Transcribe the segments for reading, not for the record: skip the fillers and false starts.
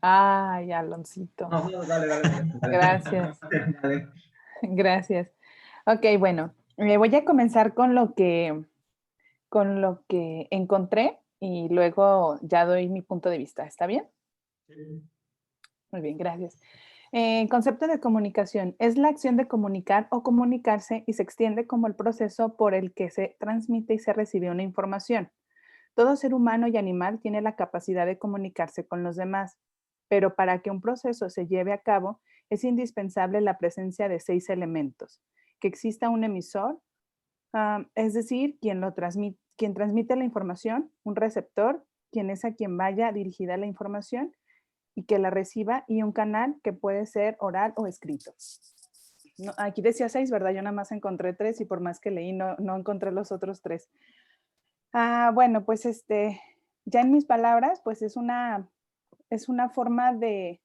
Ay, Aloncito. No, no, dale, dale, dale, dale. Gracias, Dale. gracias. Okey, bueno, voy a comenzar con lo que encontré y luego ya doy mi punto de vista, ¿está bien? Sí. Muy bien, gracias. Concepto de comunicación es la acción de comunicar o comunicarse y se extiende como el proceso por el que se transmite y se recibe una información. Todo ser humano y animal tiene la capacidad de comunicarse con los demás, pero para que un proceso se lleve a cabo es indispensable la presencia de 6 elementos: que exista un emisor, es decir, quien transmite la información, un receptor, quien es a quien vaya dirigida la información y que la reciba, y un canal que puede ser oral o escrito. No, aquí decía 6, ¿verdad? Yo nada más encontré 3 y por más que leí no encontré los otros 3. Bueno, pues, ya en mis palabras, pues, es una forma de,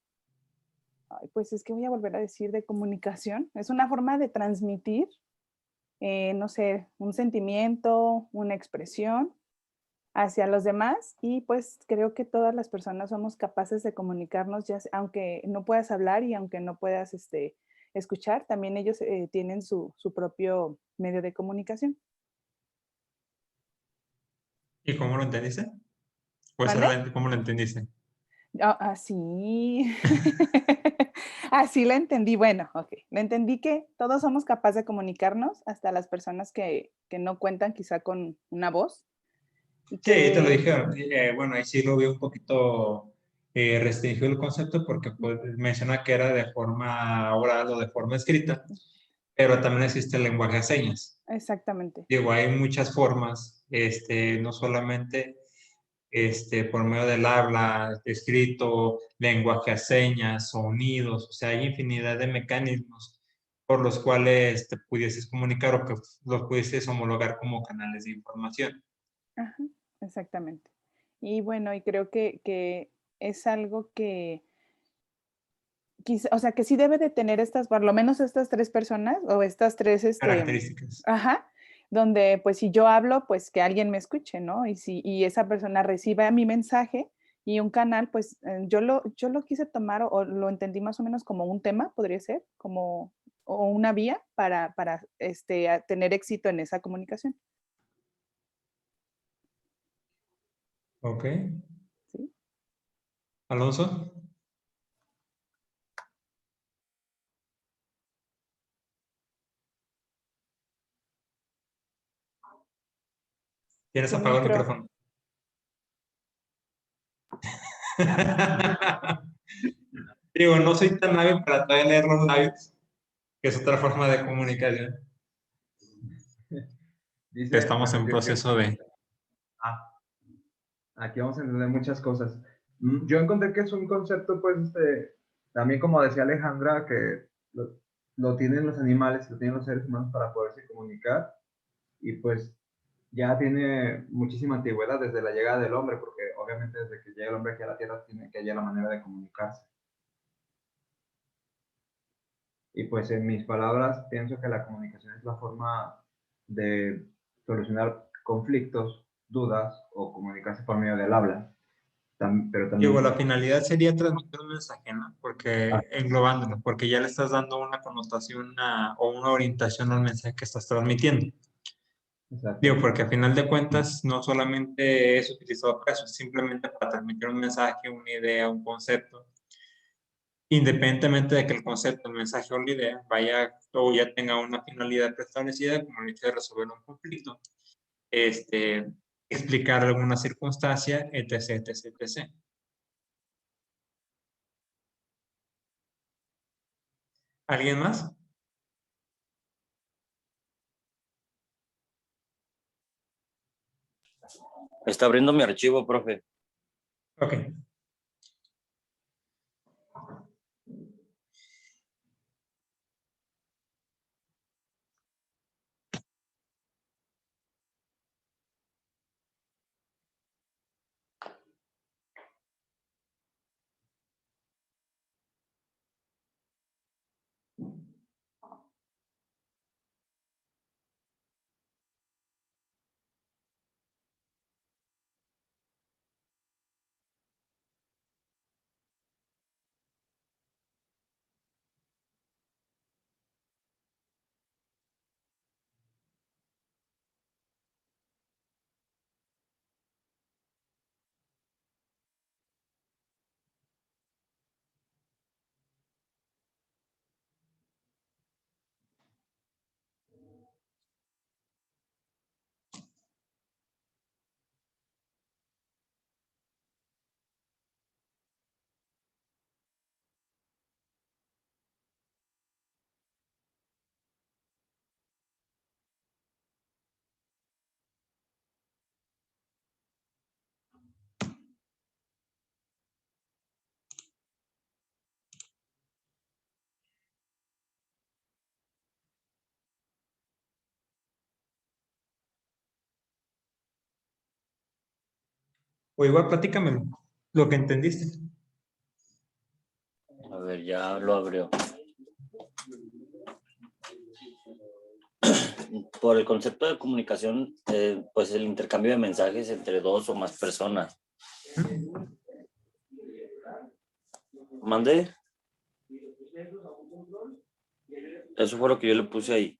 ay, pues, es que voy a volver a decir, de comunicación. Es una forma de transmitir, no sé, un sentimiento, una expresión hacia los demás y, pues, creo que todas las personas somos capaces de comunicarnos, ya se aunque no puedas hablar y aunque no puedas, escuchar, también ellos, tienen su propio medio de comunicación. ¿Y cómo lo entendiste? Pues ¿Mande? ¿cómo lo entendiste? Así. Así la entendí. Bueno, okey. La entendí que todos somos capaces de comunicarnos, hasta las personas que no cuentan quizá con una voz, y Sí, te lo que dije, bueno, ahí sí lo vi un poquito restringido el concepto porque pues, menciona que era de forma oral o de forma escrita, pero también existe el lenguaje de señas. exactamente. Digo, hay muchas formas, no solamente por medio del habla, escrito, lenguaje a señas, sonidos, o sea, hay infinidad de mecanismos por los cuales te pudieses comunicar o que los pudieses homologar como canales de información. Ajá, exactamente. Y bueno, y creo que es algo que o sea, que sí debe de tener estas, por lo menos estas 3 personas, o estas 3, Características. ajá, donde, pues, si yo hablo, pues, que alguien me escuche, ¿no? Y esa persona reciba mi mensaje y un canal, pues, yo lo quise tomar o lo entendí más o menos como un tema, podría ser, como o una vía para, tener éxito en esa comunicación, Ok. ¿sí? Alonso, tienes Tu apagado el micro. micrófono. Digo, no soy tan hábil para todavía leer los labios, que es otra forma de comunicación. Dice, Estamos bueno, en proceso de... ah, aquí vamos a entender muchas cosas. Yo encontré que es un concepto, pues, también como decía Alejandra, que lo tienen los animales, lo tienen los seres humanos para poderse comunicar, y pues ya tiene muchísima antigüedad desde la llegada del hombre, porque obviamente desde que llega el hombre aquí a la Tierra tiene que hallar la manera de comunicarse. Y pues en mis palabras pienso que la comunicación es la forma de solucionar conflictos, dudas o comunicarse por medio del habla. Pero también Digo, pues, la finalidad sería transmitir un mensaje, ¿no? ah, Porque englobándolo, porque ya le estás dando una connotación o una orientación al mensaje que estás transmitiendo. Digo, exacto. porque a final de cuentas no solamente es utilizado para eso, simplemente para transmitir un mensaje, una idea, un concepto, independientemente de que el concepto, el mensaje o la idea vaya o ya tenga una finalidad preestablecida, como el hecho de resolver un conflicto, este, explicar alguna circunstancia, etc., etc., etc. ¿Alguien más? Está abriendo mi archivo, profe. Ok. O igual platícamelo, lo que entendiste. A ver, ya lo abrió. Por el concepto de comunicación, pues el intercambio de mensajes entre dos o más personas. ¿Mandé? Eso fue lo que yo le puse ahí.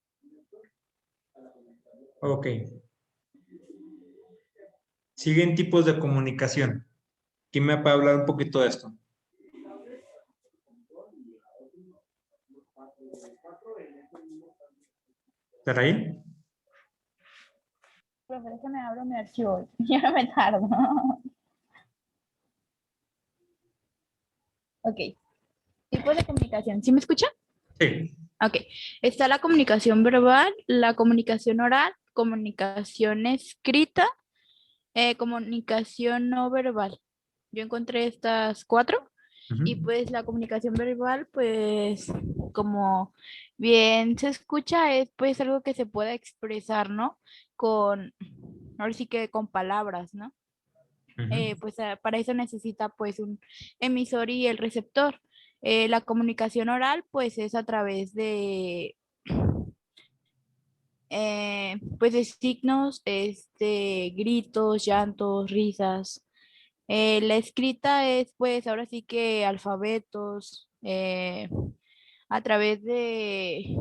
Ok. Siguen tipos de comunicación. ¿Quién me puede hablar un poquito de esto? ¿Estará ahí? Profe, déjame abro mi archivo. Ya no me tardo. Ok. Tipos de comunicación. ¿Sí me escucha? Sí. Ok. Está la comunicación verbal, la comunicación oral, comunicación escrita, comunicación no verbal. Yo encontré estas 4 y Ujú. pues la comunicación verbal, pues como bien se escucha, es pues algo que se puede expresar, ¿no? Con, ahora sí que con palabras, ¿no? Ujú. Pues para eso necesita pues un emisor y el receptor. La comunicación oral pues es a través de pues de signos, gritos, llantos, risas. La escrita es pues ahora sí que alfabetos, a través de,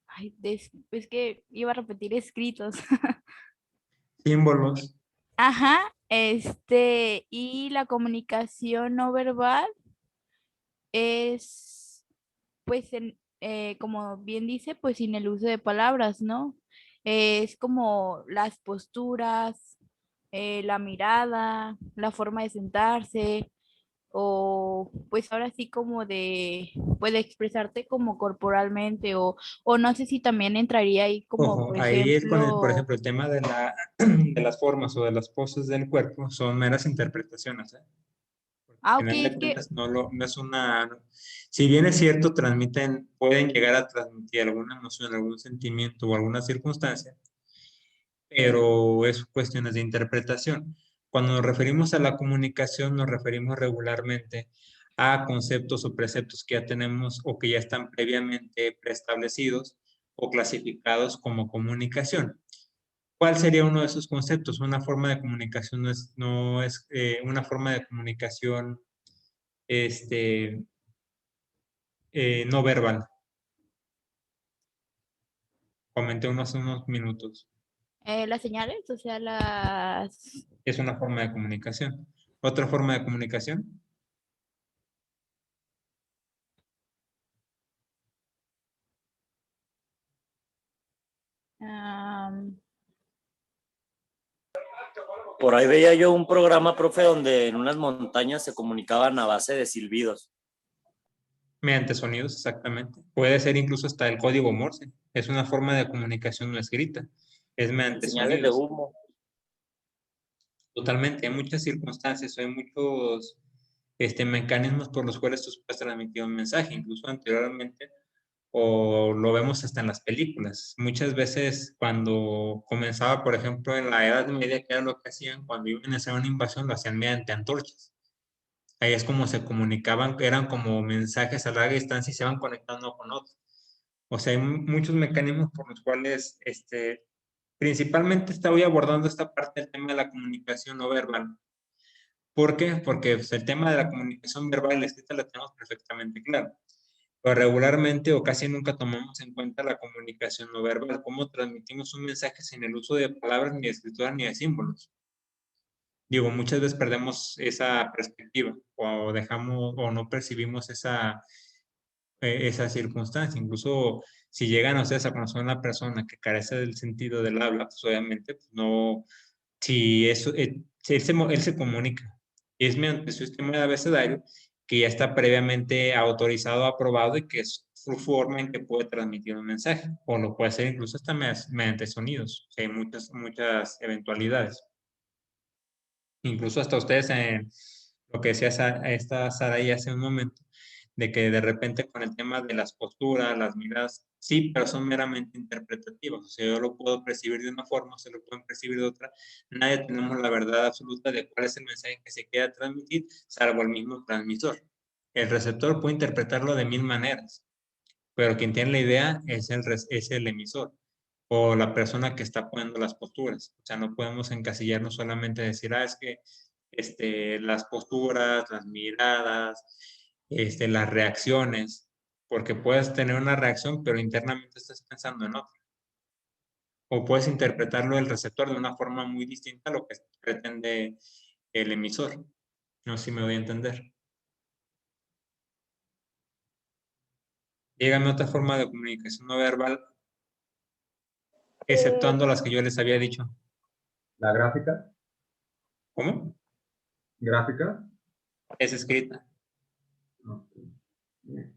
ay, es que iba a repetir escritos. Símbolos. Ajá, y la comunicación no verbal es, pues, como bien dice, pues sin el uso de palabras, ¿no? Es como las posturas, la mirada, la forma de sentarse, o pues ahora sí como de, puede expresarte como corporalmente, o no sé si también entraría ahí como, Ojo, por ahí es con el, por ejemplo, ejemplo, el tema de de las formas o de las poses del cuerpo, son meras interpretaciones, ¿eh? Al ok, final de es que, cuentas, no es una, si bien es cierto, pueden llegar a transmitir alguna emoción, algún sentimiento o alguna circunstancia, pero es cuestiones de interpretación. Cuando nos referimos a la comunicación, nos referimos regularmente a conceptos o preceptos que ya tenemos o que ya están previamente preestablecidos o clasificados como comunicación. ¿Cuál sería uno de esos conceptos? Una forma de comunicación no es una forma de comunicación este, no verbal. Comenté unos minutos. las señales, o sea, las... Es una forma de comunicación. Otra forma de comunicación. am, Por ahí veía yo un programa, profe, donde en unas montañas se comunicaban a base de silbidos. Mediante sonidos, exactamente. Puede ser incluso hasta el código Morse. Es una forma de comunicación no escrita. Es En mediante señales de sonidos. humo. Totalmente. Hay muchas circunstancias, hay muchos mecanismos por los cuales tú puedes transmitir un mensaje, incluso anteriormente, o lo vemos hasta en las películas. Muchas veces cuando comenzaba, por ejemplo, en la Edad Media, que era lo que hacían, cuando iban a hacer una invasión, lo hacían mediante antorchas. Ahí es como se comunicaban, eran como mensajes a larga distancia y se van conectando con otros. O sea, hay muchos mecanismos por los cuales, principalmente estoy abordando esta parte del tema de la comunicación no verbal. ¿Por qué? Porque pues, el tema de la comunicación verbal y la escrita la tenemos perfectamente claro. Pero regularmente o casi nunca tomamos en cuenta la comunicación no verbal, cómo transmitimos un mensaje sin el uso de palabras, ni de escritura, ni de símbolos. Digo, muchas veces perdemos esa perspectiva o dejamos o no percibimos esa circunstancia. Incluso si llegan a ustedes a conocer a una persona que carece del sentido del habla, pues obviamente pues no, si eso, si él se comunica y es mediante su sistema de abecedario que ya está previamente autorizado, aprobado y que es su forma en que puede transmitir un mensaje o lo puede hacer incluso hasta mediante sonidos. O sea, hay muchas eventualidades. Incluso hasta ustedes en lo que decía esta Sara ahí hace un momento, de que de repente con el tema de las posturas, las miradas, sí, pero son meramente interpretativas. O sea, yo lo puedo percibir de una forma, se lo pueden percibir de otra. Nadie tenemos la verdad absoluta de cuál es el mensaje que se quiera transmitir, salvo el mismo transmisor. El receptor puede interpretarlo de 1000 maneras, pero quien tiene la idea es el emisor o la persona que está poniendo las posturas. O sea, no podemos encasillarnos solamente a decir, es que las posturas, las miradas, las reacciones, porque puedes tener una reacción, pero internamente estás pensando en otra. O puedes interpretarlo el receptor de una forma muy distinta a lo que pretende el emisor. No sé si me voy a entender. Dígame otra forma de comunicación no verbal, exceptuando las que yo les había dicho. La gráfica. ¿Cómo? Gráfica. Es escrita. Okay. Bien.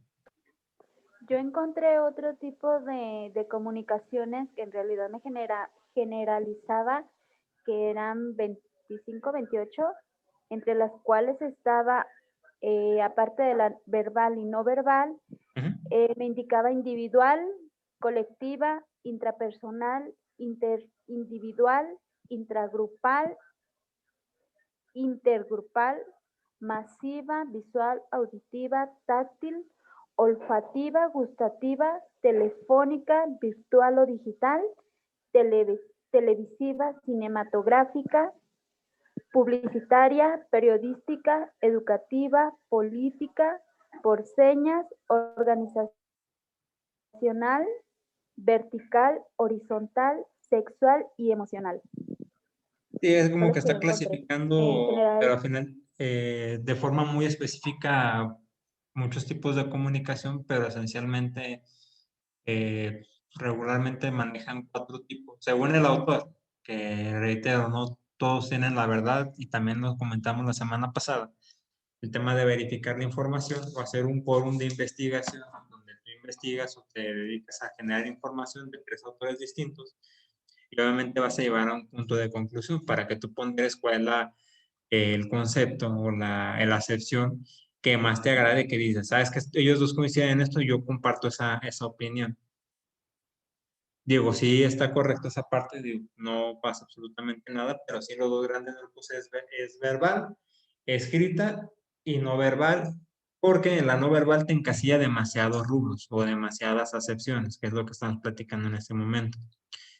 Yo encontré otro tipo de comunicaciones que en realidad me generalizaba, que eran 25, 28, entre las cuales estaba, aparte de la verbal y no verbal, me indicaba individual, colectiva, intrapersonal, interindividual, intragrupal, intergrupal, masiva, visual, auditiva, táctil, olfativa, gustativa, telefónica, virtual o digital, televisiva, cinematográfica, publicitaria, periodística, educativa, política, por señas, organizacional, vertical, horizontal, sexual y emocional. Sí, es como que ¿Cuáles está encontré? clasificando, general, pero al final, de forma muy específica, muchos tipos de comunicación, pero esencialmente, regularmente manejan 4 tipos, según el autor, que reitero, no todos tienen la verdad, y también lo comentamos la semana pasada, el tema de verificar la información o hacer un quórum de investigación, donde tú investigas o te dedicas a generar información de 3 autores distintos, y obviamente vas a llevar a un punto de conclusión para que tú ponderes cuál es el concepto o la acepción que más te agrade, que dices, sabes que ellos dos coinciden en esto, yo comparto esa opinión. Digo, sí está correcto esa parte, digo, no pasa absolutamente nada, pero sí los dos grandes grupos es verbal, escrita y no verbal, porque en la no verbal te encasilla demasiados rubros o demasiadas acepciones, que es lo que estamos platicando en este momento.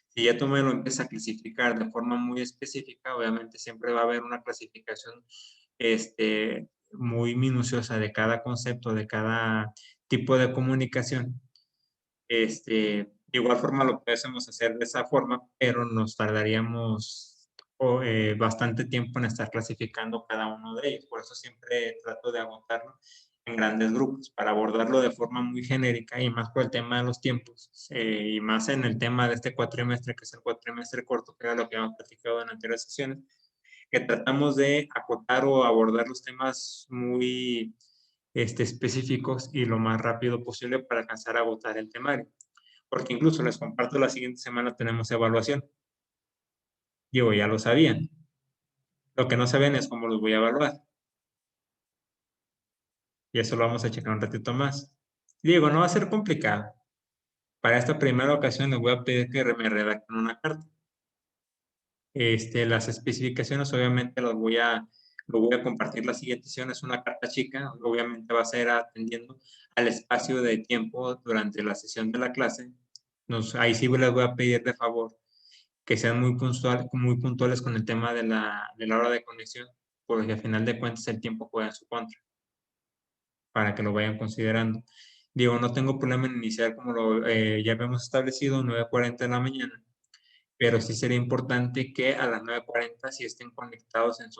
Si ya tú me lo empiezas a clasificar de forma muy específica, obviamente siempre va a haber una clasificación muy minuciosa de cada concepto, de cada tipo de comunicación. De igual forma lo podemos hacer de esa forma, pero nos tardaríamos bastante tiempo en estar clasificando cada uno de ellos. Por eso siempre trato de agotarlo en grandes grupos para abordarlo de forma muy genérica y más por el tema de los tiempos y más en el tema de este cuatrimestre, que es el cuatrimestre corto, que era lo que hemos platicado en anteriores sesiones, que tratamos de acotar o abordar los temas muy específicos y lo más rápido posible para alcanzar a agotar el temario. Porque incluso les comparto, la siguiente semana tenemos evaluación. Digo, ya lo sabían. Lo que no saben es cómo los voy a evaluar. Y eso lo vamos a checar un ratito más. Digo, no va a ser complicado. Para esta primera ocasión les voy a pedir que me redacten una carta. Las especificaciones obviamente lo voy a compartir la siguiente sesión. Es una carta chica, obviamente va a ser atendiendo al espacio de tiempo durante la sesión de la clase. Ahí sí les voy a pedir de favor que sean muy puntuales con el tema de la hora de conexión, porque al final de cuentas el tiempo juega en su contra, para que lo vayan considerando. Digo, no tengo problema en iniciar como ya habíamos establecido, 9:40 de la mañana, pero sí sería importante que a las 9:40 sí estén conectados al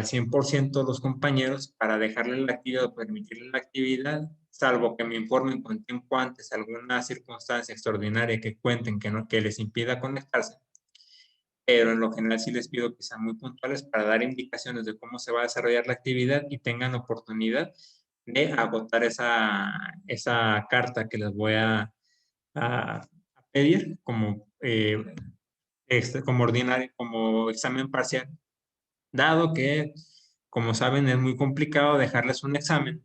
100% los compañeros para dejarle la actividad o permitirle la actividad, salvo que me informen con tiempo antes alguna circunstancia extraordinaria que cuenten que les impida conectarse. Pero en lo general sí les pido que sean muy puntuales para dar indicaciones de cómo se va a desarrollar la actividad y tengan oportunidad de agotar esa carta que les voy a pedir como ordinario, como examen parcial, dado que Como saben, es muy complicado dejarles un examen,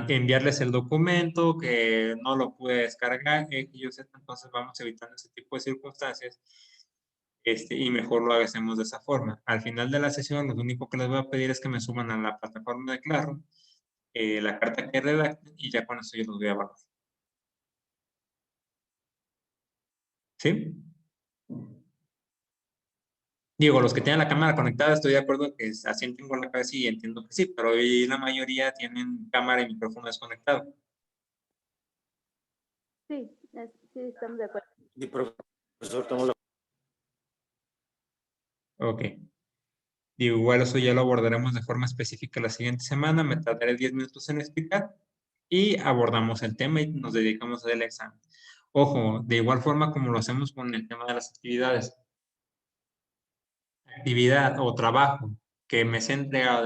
enviarles el documento, que no lo pude descargar, entonces vamos evitando ese tipo de circunstancias, y mejor lo hacemos de esa forma. Al final de la sesión, lo único que les voy a pedir es que me suban a la plataforma de Classroom la carta que redacten y ya con eso yo los voy a evaluar. ¿Sí? Digo, los que tienen la cámara conectada, estoy de acuerdo que asienten con la cabeza y entiendo que sí, pero hoy la mayoría tienen cámara y micrófono desconectado. Sí, sí, estamos de acuerdo. Y profesor, estamos Ok. Digo, igual eso ya lo abordaremos de forma específica la siguiente semana. Me tardaré 10 minutos en explicar y abordamos el tema y nos dedicamos al examen. Ojo, de igual forma como lo hacemos con el tema de las actividades. Actividad o trabajo que me sea entregado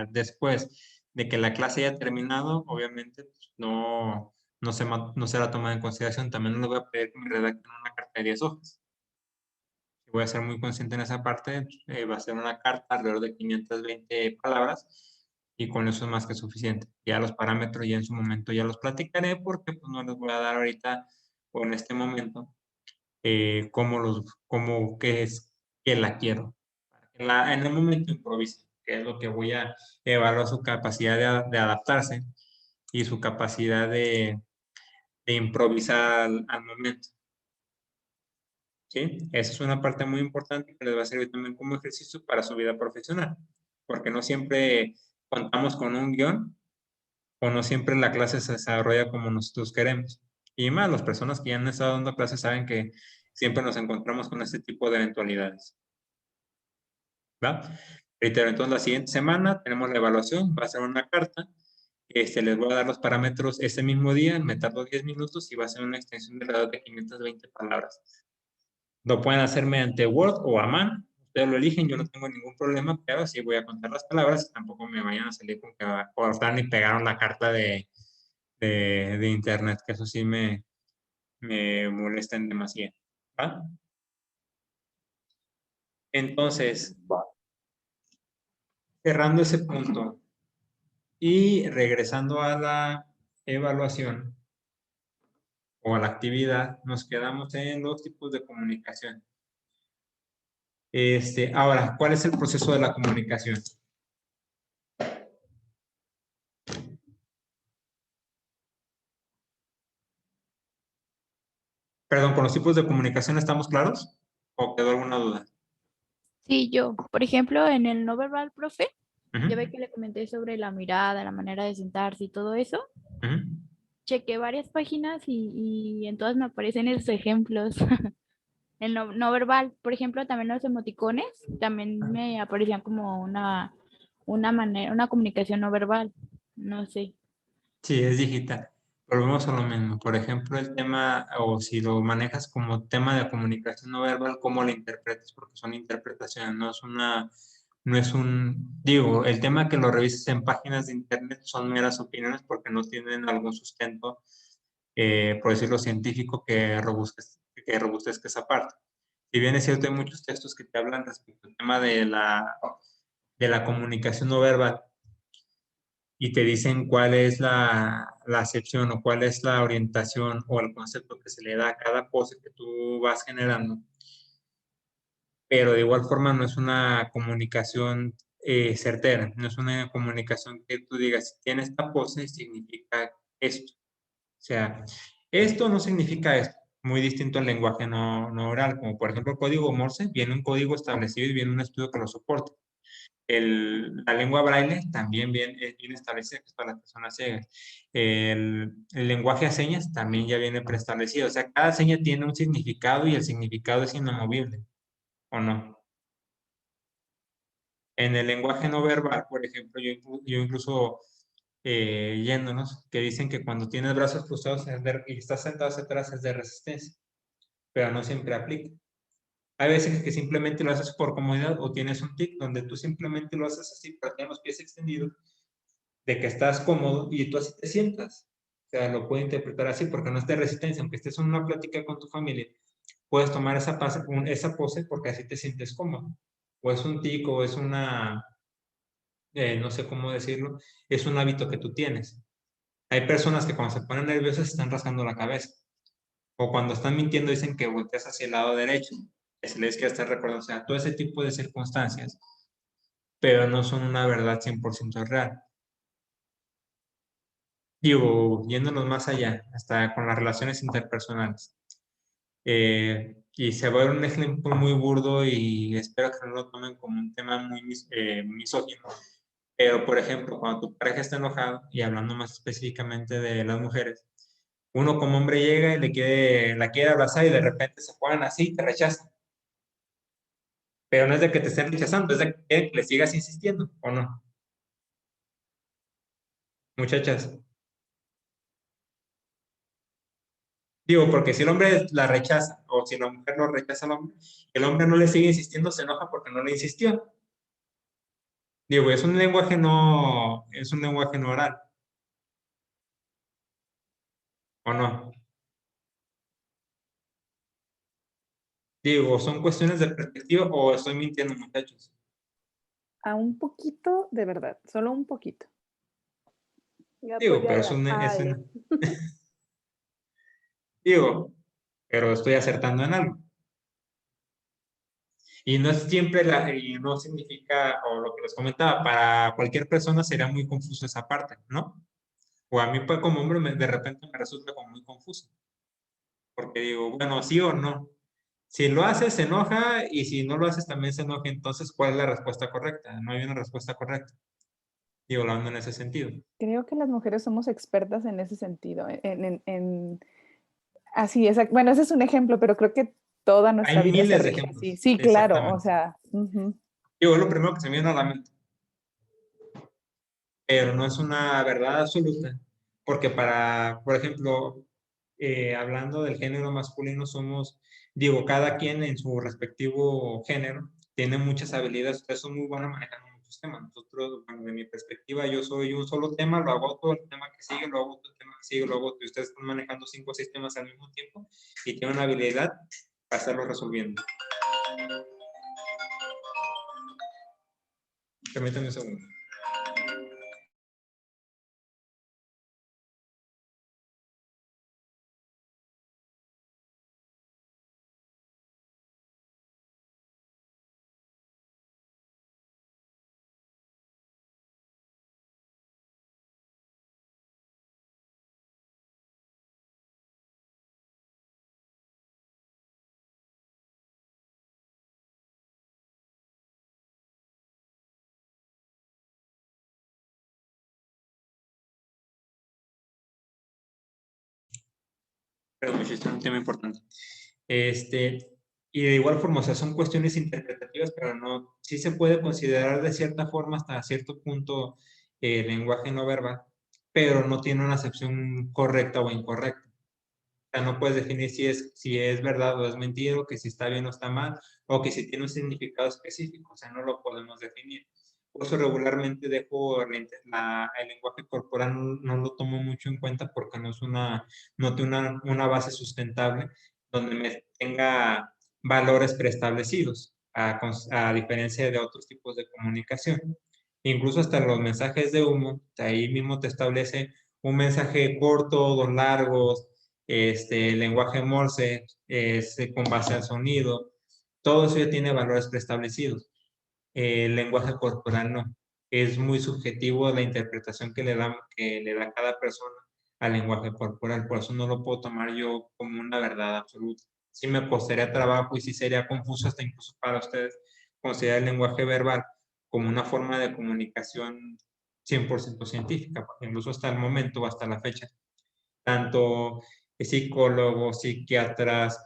después de que la clase haya terminado, obviamente pues, no será tomada en consideración. También les voy a pedir que me redacten una carta de 10 hojas. Voy a ser muy consciente en esa parte. Va a ser una carta alrededor de 520 palabras y con eso es más que suficiente. Ya los parámetros ya en su momento ya los platicaré porque pues, no les voy a dar ahorita o en este momento qué es que la quiero. En el momento improvise, que es lo que voy a evaluar su capacidad de adaptarse y su capacidad de improvisar al momento. ¿Sí? Esa es una parte muy importante que les va a servir también como ejercicio para su vida profesional, porque no siempre contamos con un guión o no siempre la clase se desarrolla como nosotros queremos. Y más, las personas que ya han estado dando clases saben que siempre nos encontramos con este tipo de eventualidades. ¿Va? Reitero, entonces la siguiente semana tenemos la evaluación, va a ser una carta. Les voy a dar los parámetros ese mismo día, me tardo 10 minutos y va a ser una extensión de alrededor de 520 palabras. Lo pueden hacer mediante Word o a mano. Ustedes lo eligen, yo no tengo ningún problema, pero sí voy a contar las palabras. Tampoco me vayan a salir con que cortaron y pegaron la carta de internet, que eso sí me molestan demasiado. ¿Va? Entonces, cerrando ese punto y regresando a la evaluación o a la actividad, nos quedamos en los tipos de comunicación. Ahora, ¿cuál es el proceso de la comunicación? Perdón, ¿con los tipos de comunicación estamos claros? ¿O quedó alguna duda? Sí, yo, por ejemplo, en el no verbal, profe, Ujú, ya ve que le comenté sobre la mirada, la manera de sentarse y todo eso. ujú. Chequé varias páginas y en todas me aparecen esos ejemplos. El no verbal, por ejemplo, también los emoticones, también me aparecían como una manera, una comunicación no verbal. No sé. Sí, es digital. Volvemos a lo mismo. Por ejemplo, el tema, o si lo manejas como tema de comunicación no verbal, ¿cómo lo interpretas? Porque son interpretaciones, digo, el tema que lo revises en páginas de internet son meras opiniones porque no tienen algún sustento, por decirlo científico, que robustezca esa parte. Si bien es cierto, hay muchos textos que te hablan respecto al tema de la comunicación no verbal, y te dicen cuál es la acepción o cuál es la orientación o el concepto que se le da a cada pose que tú vas generando. Pero de igual forma no es una comunicación certera, no es una comunicación que tú digas, si tiene esta pose, significa esto. O sea, esto no significa esto. Muy distinto al lenguaje no oral, como por ejemplo el código Morse, viene un código establecido y viene un estudio que lo soporta. La lengua braille también viene establecida, que es para las personas ciegas. El lenguaje a señas también ya viene preestablecido. O sea, cada seña tiene un significado y el significado es inamovible, ¿o no? En el lenguaje no verbal, por ejemplo, yo incluso yéndonos, que dicen que cuando tienes brazos cruzados y estás sentado hacia atrás es de resistencia, pero no siempre aplica. Hay veces que simplemente lo haces por comodidad o tienes un tic donde tú simplemente lo haces así, pero tienes los pies extendidos, de que estás cómodo y tú así te sientas. O sea, lo puedo interpretar así porque no es de resistencia, aunque estés en una plática con tu familia, puedes tomar esa pose porque así te sientes cómodo. o es un tic, o es una, no sé cómo decirlo, es un hábito que tú tienes. Hay personas que cuando se ponen nerviosas están rascando la cabeza. O cuando están mintiendo dicen que volteas hacia el lado derecho. Que se les quiere estar recordando. O sea, todo ese tipo de circunstancias, pero no son una verdad 100% real. Digo, yéndonos más allá, hasta con las relaciones interpersonales. Y se va a ver un ejemplo muy burdo y espero que no lo tomen como un tema muy misógino. Pero, por ejemplo, cuando tu pareja está enojada, y hablando más específicamente de las mujeres, uno como hombre llega y la quiere abrazar y de repente se ponen así y te rechazan. Pero no es de que te estén rechazando, es de que le sigas insistiendo, ¿o no? Muchachas. Digo, porque si el hombre la rechaza o si la mujer lo rechaza al hombre, el hombre no le sigue insistiendo, se enoja porque no le insistió. Digo, es un lenguaje no oral, ¿o no? Digo, son cuestiones de perspectiva o estoy mintiendo, muchachos. A un poquito de verdad, solo un poquito. Yo Digo, apoyo pero a Ale. digo, pero estoy acertando en algo. Y no es siempre y no significa, o lo que les comentaba, para cualquier persona sería muy confuso esa parte, ¿no? O a mí pues como hombre de repente me resulta como muy confuso. Porque digo, bueno, sí o no. Si lo haces, se enoja, y si no lo haces, también se enoja. Entonces, ¿cuál es la respuesta correcta? No hay una respuesta correcta. Digo, hablando en ese sentido. Creo que las mujeres somos expertas en ese sentido, así es. Bueno, ese es un ejemplo, pero creo que toda nuestra Hay vida se miles de rige así. ejemplos. Sí, claro, o Exactamente. sea, ujú. Digo, es lo primero que se me viene a la mente. Pero no es una verdad absoluta. Porque por ejemplo, hablando del género masculino, digo, cada quien en su respectivo género tiene muchas habilidades. Ustedes son muy buenos manejando muchos temas. Nosotros, bueno, de mi perspectiva, yo soy un solo tema, lo hago todo, el tema que sigue, lo hago todo, el tema que sigue, lo hago todo. Y ustedes están manejando 5 o 6 temas al mismo tiempo y tienen una habilidad para estarlo resolviendo. Permítanme un segundo. Pero es un tema importante. Y de igual forma, o sea, son cuestiones interpretativas, pero no, sí se puede considerar de cierta forma hasta cierto punto el lenguaje no verbal, pero no tiene una acepción correcta o incorrecta. O sea, no puedes definir si es verdad o es mentira, o que si está bien o está mal, o que si tiene un significado específico, o sea, no lo podemos definir. Por eso regularmente dejo el lenguaje corporal, no lo tomo mucho en cuenta porque no tiene una base sustentable donde me tenga valores preestablecidos, a diferencia de otros tipos de comunicación. Incluso hasta los mensajes de humo, ahí mismo te establece un mensaje corto, dos largos, lenguaje Morse, con base al sonido, todo eso ya tiene valores preestablecidos. El lenguaje corporal no. Es muy subjetivo la interpretación que le da cada persona al lenguaje corporal, por eso no lo puedo tomar yo como una verdad absoluta. Sí me costaría trabajo y sí sería confuso hasta incluso para ustedes considerar el lenguaje verbal como una forma de comunicación 100% científica, porque incluso hasta el momento, hasta la fecha, tanto psicólogos, psiquiatras,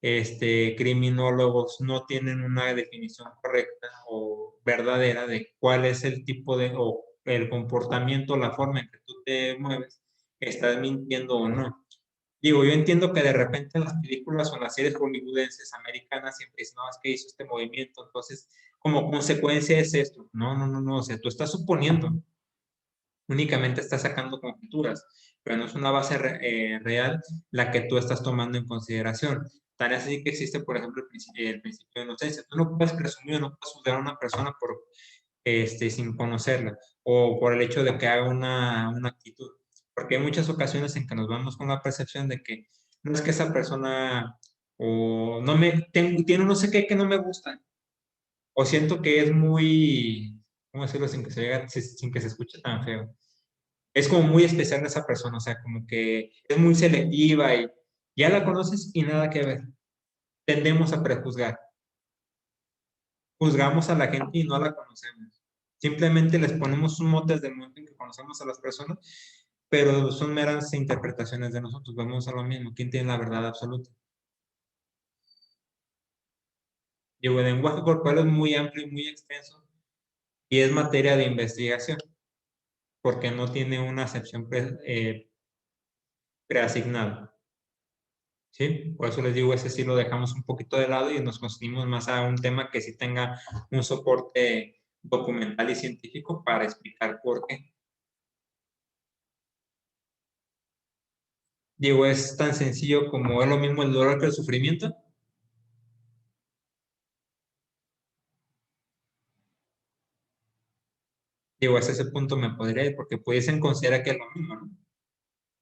criminólogos no tienen una definición correcta o verdadera de cuál es el tipo o el comportamiento, la forma en que tú te mueves, estás mintiendo o no. Digo, yo entiendo que de repente en las películas o en las series hollywoodenses americanas siempre dicen, no, es que hizo este movimiento, entonces como consecuencia es esto. No, no, no, no, o sea, tú estás suponiendo, únicamente estás sacando conjeturas, pero no es una base real la que tú estás tomando en consideración. Tan es así que existe, por ejemplo, el principio de inocencia. Tú no puedes presumir, no puedes juzgar a una persona por, sin conocerla o por el hecho de que haga una actitud. Porque hay muchas ocasiones en que nos vamos con la percepción de que no es que esa persona o no tiene no sé qué que no me gusta o siento que es muy, ¿cómo decirlo sin que se escuche tan feo? Es como muy especial de esa persona, o sea, como que es muy selectiva y ya la conoces y nada que ver. Tendemos a prejuzgar. Juzgamos a la gente y no la conocemos. Simplemente les ponemos un mote desde el momento en que conocemos a las personas, pero son meras interpretaciones de nosotros. Vamos a lo mismo. ¿Quién tiene la verdad absoluta? Digo, el lenguaje corporal es muy amplio y muy extenso y es materia de investigación porque no tiene una acepción preasignada. ¿Sí? Por eso les digo, ese sí lo dejamos un poquito de lado y nos conseguimos más a un tema que sí tenga un soporte documental y científico para explicar por qué. Digo, es tan sencillo como es lo mismo el dolor que el sufrimiento. Digo, hasta ese punto me podría ir porque pudiesen considerar que es lo mismo, ¿no?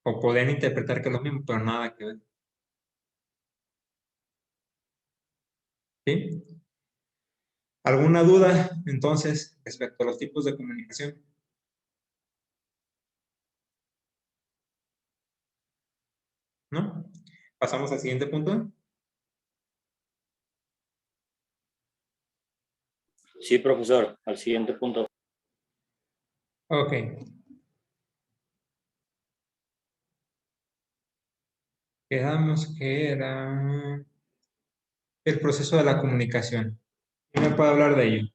O podrían interpretar que es lo mismo, pero nada que ver. ¿Sí? ¿Alguna duda, entonces, respecto a los tipos de comunicación? ¿No? Pasamos al siguiente punto. Sí, profesor, al siguiente punto. Ok. Quedamos que era el proceso de la comunicación. ¿Quién me puede hablar de ello?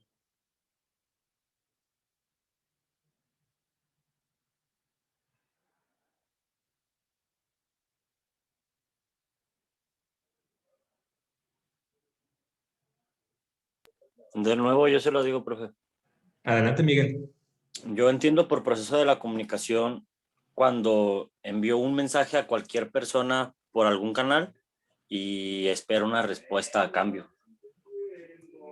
De nuevo, yo se lo digo, profe. Adelante, Miguel. Yo entiendo por proceso de la comunicación cuando envío un mensaje a cualquier persona por algún canal y espero una respuesta a cambio.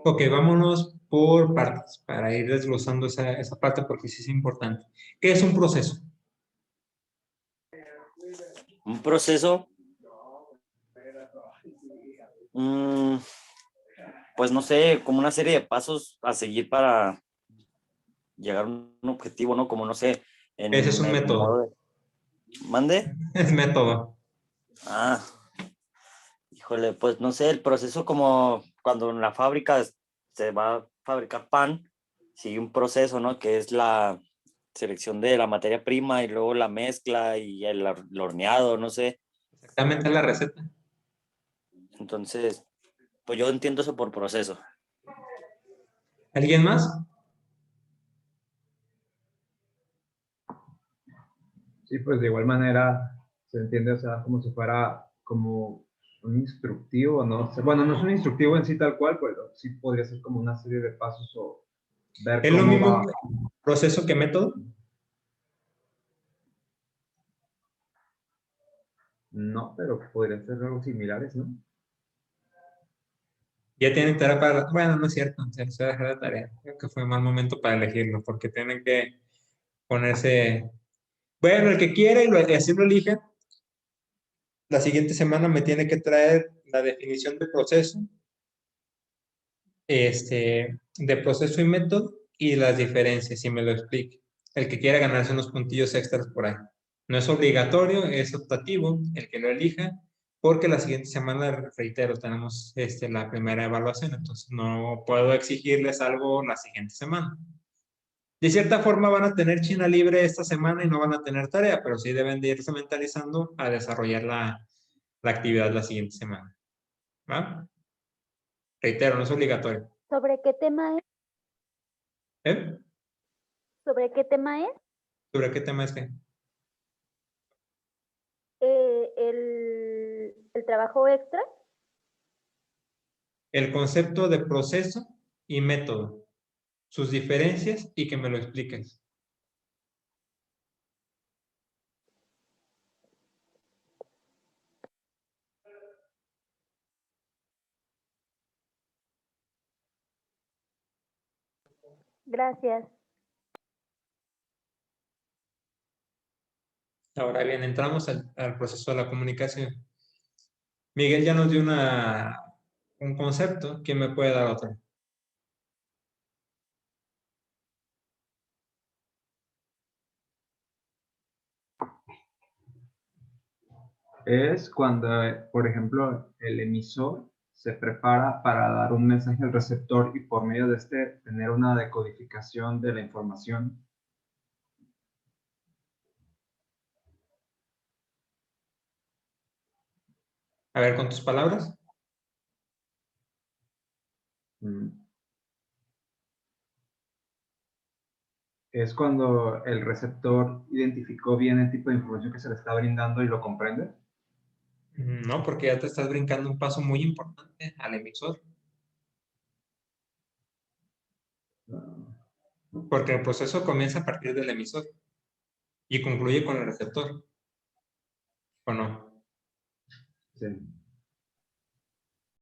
Ok, vámonos por partes para ir desglosando esa parte porque sí es importante. ¿Qué es un proceso? Un proceso, pues no sé, como una serie de pasos a seguir para llegar a un objetivo, ¿no? Como no sé, Ese es en un el método. modo de... ¿Mande? Es método. Ah, híjole, pues no sé, el proceso como cuando en la fábrica se va a fabricar pan, sigue un proceso, ¿no? Que es la selección de la materia prima y luego la mezcla y el horneado, no sé. Exactamente la receta. Entonces, pues yo entiendo eso por proceso. ¿Alguien más? Sí, pues de igual manera se entiende, o sea, como si fuera como un instructivo, ¿no? O sea, bueno, no es un instructivo en sí tal cual, pero sí podría ser como una serie de pasos o ver ¿Es lo cómo mismo va. proceso que método? No, pero podrían ser algo similares, ¿no? Ya tienen tarea para... Bueno, no es cierto, se les va a dejar la tarea. Creo que fue mal momento para elegirlo porque tienen que ponerse... Bueno, el que quiera y así lo elija, la siguiente semana me tiene que traer la definición de proceso, de proceso y método y las diferencias, si me lo explique. El que quiera ganarse unos puntillos extras por ahí. No es obligatorio, es optativo, el que lo elija, porque la siguiente semana, reitero, tenemos la primera evaluación, entonces no puedo exigirles algo la siguiente semana. De cierta forma van a tener China libre esta semana y no van a tener tarea, pero sí deben de irse mentalizando a desarrollar la actividad la siguiente semana. ¿Va? Reitero, no es obligatorio. ¿Sobre qué tema es? ¿Eh? ¿Sobre qué tema es? ¿Sobre qué tema es que? El trabajo extra. El concepto de proceso y método, sus diferencias y que me lo expliques. Gracias. Ahora bien, entramos al proceso de la comunicación. Miguel ya nos dio un concepto. ¿Quién me puede dar otro? Es cuando, por ejemplo, el emisor se prepara para dar un mensaje al receptor y por medio de este tener una decodificación de la información. A ver, con tus palabras. Es cuando el receptor identificó bien el tipo de información que se le está brindando y lo comprende. No, porque ya te estás brincando un paso muy importante al emisor. Porque el proceso comienza a partir del emisor y concluye con el receptor. ¿O no? Sí.